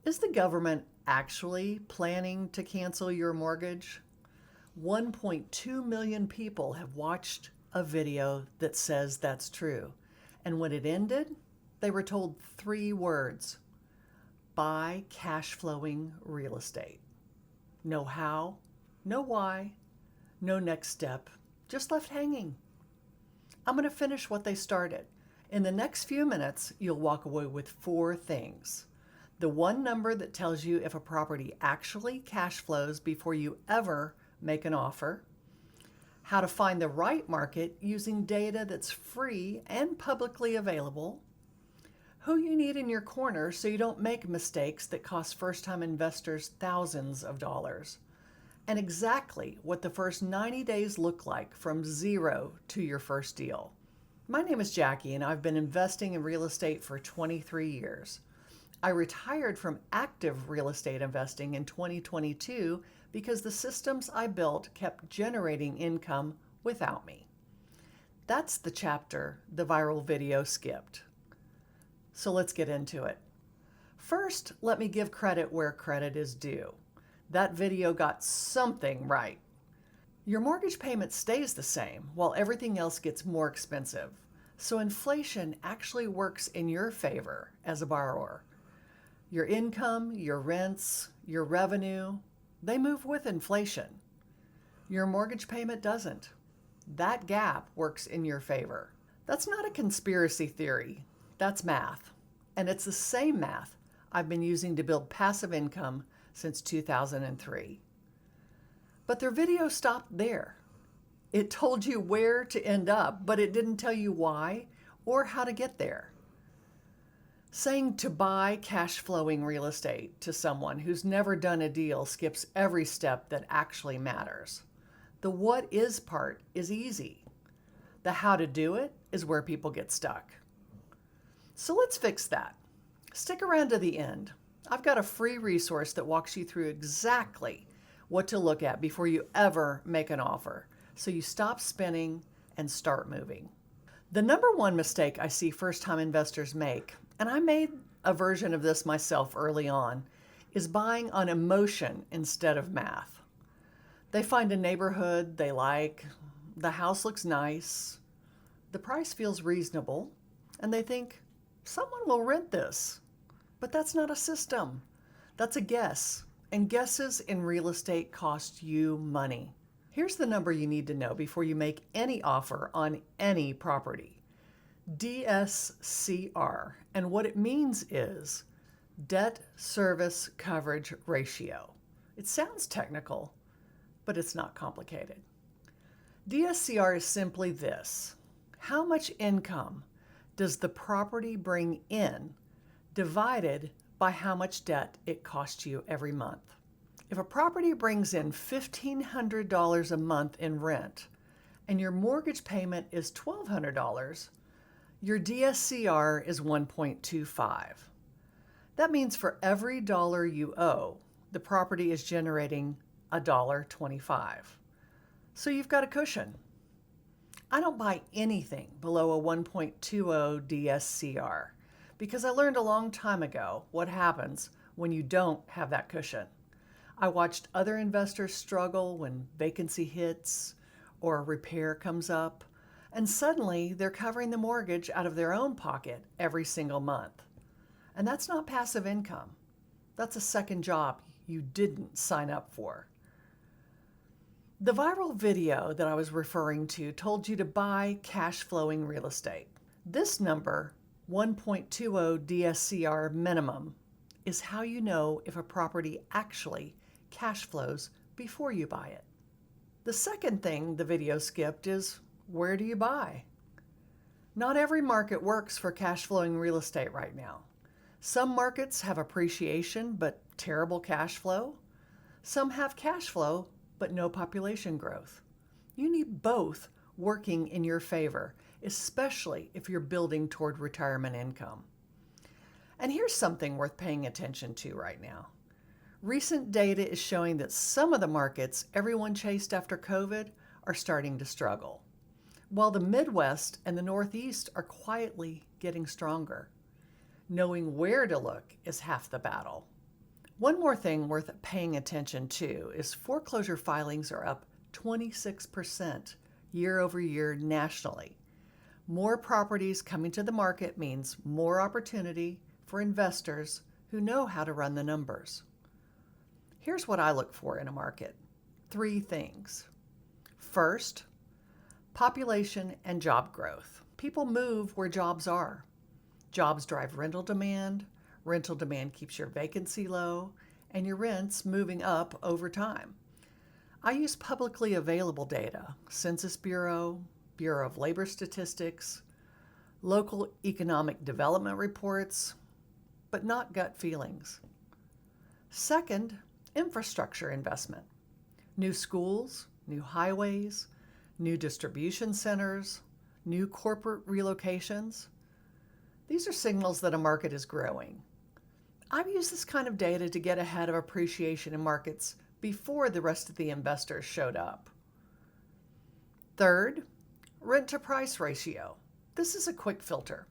Is the government actually planning to cancel your mortgage? 1.2 million people have watched a video that says that's true. And when it ended, they were told three words: buy cash flowing real estate. No how, no why, no next step, just left hanging. I'm going to finish what they started. In the next few minutes, you'll walk away with four things: the one number that tells you if a property actually cash flows before you ever make an offer, how to find the right market using data that's free and publicly available, who you need in your corner so you don't make mistakes that cost first-time investors thousands of dollars, and exactly what the first 90 days look like from zero to your first deal. My name is Jackie, and I've been investing in real estate for 23 years. I retired from active real estate investing in 2022 because the systems I built kept generating income without me. That's the chapter the viral video skipped. So let's get into it. First, let me give credit where credit is due. That video got something right. Your mortgage payment stays the same while everything else gets more expensive. So inflation actually works in your favor as a borrower. Your income, your rents, your revenue, they move with inflation. Your mortgage payment doesn't. That gap works in your favor. That's not a conspiracy theory. That's math. And it's the same math I've been using to build passive income since 2003. But their video stopped there. It told you where to end up, but it didn't tell you why or how to get there. Saying to buy cash flowing real estate to someone who's never done a deal skips every step that actually matters. The what is part is easy. The how to do it is where people get stuck. So let's fix that. Stick around to the end. I've got a free resource that walks you through exactly what to look at before you ever make an offer, so you stop spinning and start moving. The number one mistake I see first-time investors make, and I made a version of this myself early on, is buying on emotion instead of math. They find a neighborhood they like, the house looks nice, the price feels reasonable, and they think, someone will rent this. But that's not a system. That's a guess. And guesses in real estate cost you money. Here's the number you need to know before you make any offer on any property. DSCR. And what it means is debt service coverage ratio. It sounds technical, but it's not complicated. DSCR is simply this: how much income does the property bring in divided by how much debt it costs you every month. If a property brings in $1,500 a month in rent and your mortgage payment is $1,200, your DSCR is 1.25. That means for every dollar you owe, the property is generating $1.25. So you've got a cushion. I don't buy anything below a 1.20 DSCR because I learned a long time ago what happens when you don't have that cushion. I watched other investors struggle when vacancy hits or a repair comes up, and suddenly they're covering the mortgage out of their own pocket every single month. And that's not passive income. That's a second job you didn't sign up for. The viral video that I was referring to told you to buy cash flowing real estate. This number, 1.20 DSCR minimum, is how you know if a property actually cash flows before you buy it. The second thing the video skipped is, where do you buy? Not every market works for cash flowing real estate right now. Some markets have appreciation but terrible cash flow. Some have cash flow but no population growth. You need both working in your favor, especially if you're building toward retirement income. And here's something worth paying attention to right now. Recent data is showing that some of the markets everyone chased after COVID are starting to struggle, while the Midwest and the Northeast are quietly getting stronger. Knowing where to look is half the battle. One more thing worth paying attention to is foreclosure filings are up 26% year over year nationally. More properties coming to the market means more opportunity for investors who know how to run the numbers. Here's what I look for in a market. 3 things. First, population and job growth. People move where jobs are. Jobs drive rental demand keeps your vacancy low, and your rents moving up over time. I use publicly available data, Census Bureau, Bureau of Labor Statistics, local economic development reports, but not gut feelings. Second, infrastructure investment. New schools, new highways, new distribution centers, new corporate relocations. These are signals that a market is growing. I've used this kind of data to get ahead of appreciation in markets before the rest of the investors showed up. Third, rent to price ratio. This is a quick filter.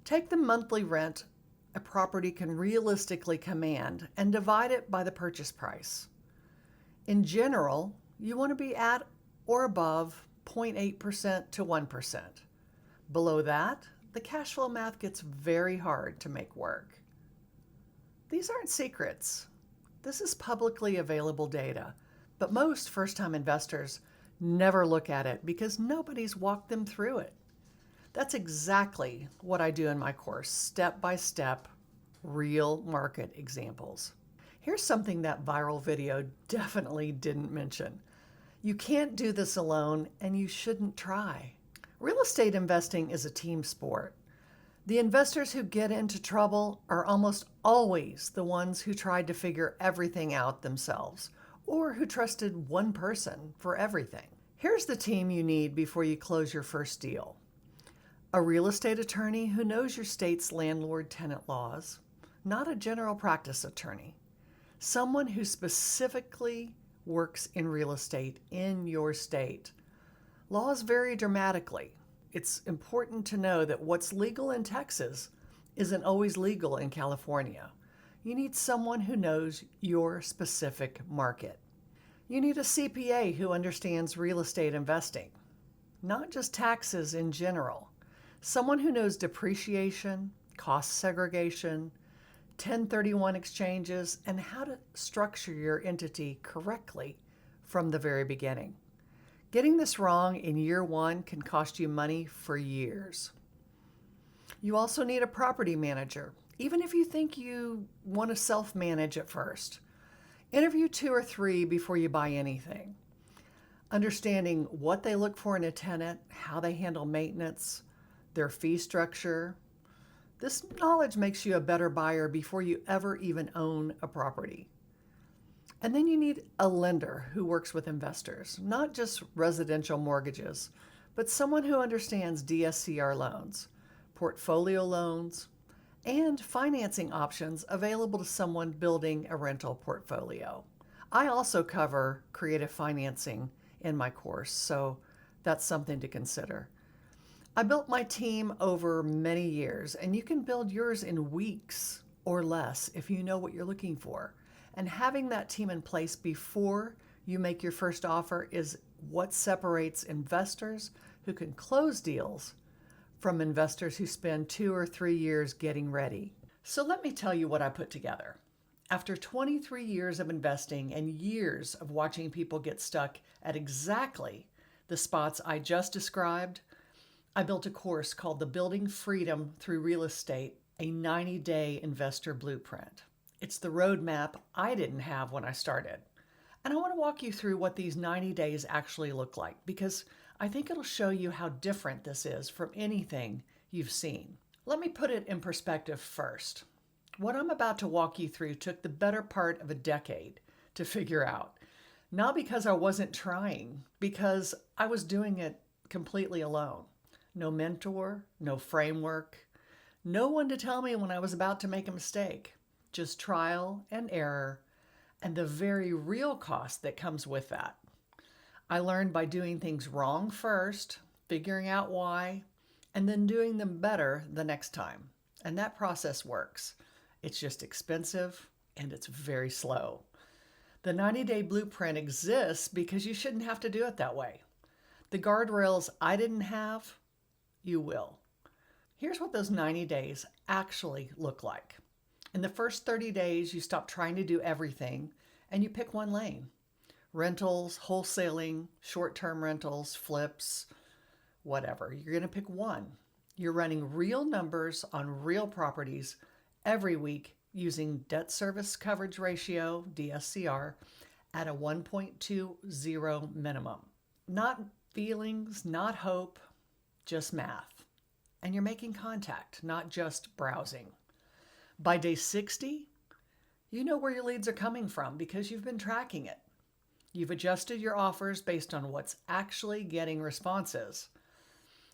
Take the monthly rent a property can realistically command and divide it by the purchase price. In general, you want to be at or above 0.8% to 1%. Below that, the cash flow math gets very hard to make work. These aren't secrets. This is publicly available data, but most first-time investors never look at it because nobody's walked them through it. That's exactly what I do in my course, step-by-step, real market examples. Here's something that viral video definitely didn't mention. You can't do this alone, and you shouldn't try. Real estate investing is a team sport. The investors who get into trouble are almost always the ones who tried to figure everything out themselves, or who trusted one person for everything. Here's the team you need before you close your first deal. A real estate attorney who knows your state's landlord-tenant laws, not a general practice attorney. Someone who specifically works in real estate in your state. Laws vary dramatically. It's important to know that what's legal in Texas isn't always legal in California. You need someone who knows your specific market. You need a CPA who understands real estate investing, not just taxes in general. Someone who knows depreciation, cost segregation, 1031 exchanges, and how to structure your entity correctly from the very beginning. Getting this wrong in year 1 can cost you money for years. You also need a property manager, even if you think you want to self-manage at first. Interview 2 or 3 before you buy anything. Understanding what they look for in a tenant, how they handle maintenance, their fee structure. This knowledge makes you a better buyer before you ever even own a property. And then you need a lender who works with investors, not just residential mortgages, but someone who understands DSCR loans, portfolio loans, and financing options available to someone building a rental portfolio. I also cover creative financing in my course, so that's something to consider. I built my team over many years, and you can build yours in weeks or less if you know what you're looking for. And having that team in place before you make your first offer is what separates investors who can close deals from investors who spend 2 or 3 years getting ready. So let me tell you what I put together. After 23 years of investing and years of watching people get stuck at exactly the spots I just described, I built a course called the Building Freedom Through Real Estate, a 90-day investor blueprint. It's the roadmap I didn't have when I started. And I want to walk you through what these 90 days actually look like, because I think it'll show you how different this is from anything you've seen. Let me put it in perspective first. What I'm about to walk you through took the better part of a decade to figure out. Not because I wasn't trying, because I was doing it completely alone. No mentor, no framework, no one to tell me when I was about to make a mistake. Just trial and error, and the very real cost that comes with that. I learned by doing things wrong first, figuring out why, and then doing them better the next time. And that process works. It's just expensive and it's very slow. The 90-day blueprint exists because you shouldn't have to do it that way. The guardrails I didn't have, you will. Here's what those 90 days actually look like. In the first 30 days, you stop trying to do everything and you pick one lane. Rentals, wholesaling, short-term rentals, flips, whatever. You're going to pick one. You're running real numbers on real properties every week using debt service coverage ratio, DSCR, at a 1.20 minimum. Not feelings, not hope, just math. And you're making contact, not just browsing. By day 60, you know where your leads are coming from because you've been tracking it. You've adjusted your offers based on what's actually getting responses.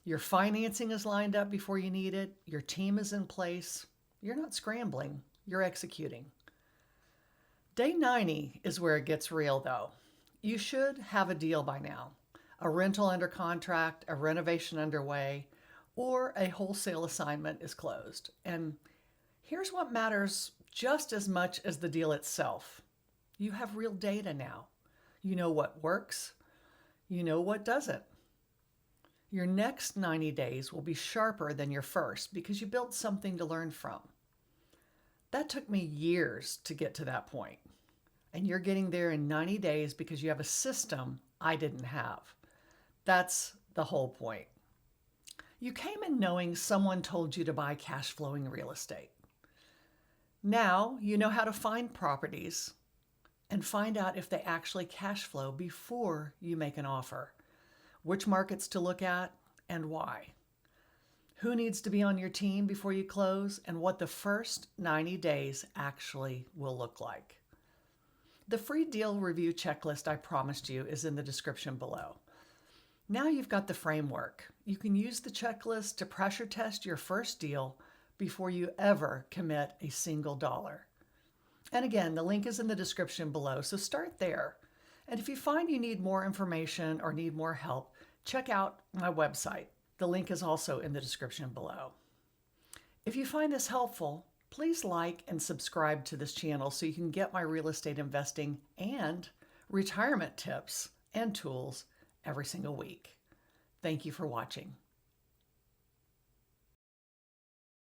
Your financing is lined up before you need it. Your team is in place. You're not scrambling. You're executing. Day 90 is where it gets real, though. You should have a deal by now. A rental under contract, a renovation underway, or a wholesale assignment is closed. And here's what matters just as much as the deal itself. You have real data now. You know what works. You know what doesn't. Your next 90 days will be sharper than your first because you built something to learn from. That took me years to get to that point. And you're getting there in 90 days because you have a system I didn't have. That's the whole point. You came in knowing someone told you to buy cash flowing real estate. Now you know how to find properties and find out if they actually cash flow before you make an offer, which markets to look at and why, who needs to be on your team before you close, and what the first 90 days actually will look like. The free deal review checklist I promised you is in the description below. Now you've got the framework. You can use the checklist to pressure test your first deal before you ever commit a single dollar. And again, the link is in the description below, so start there. And if you find you need more information or need more help, check out my website. The link is also in the description below. If you find this helpful, please like and subscribe to this channel so you can get my real estate investing and retirement tips and tools every single week. Thank you for watching.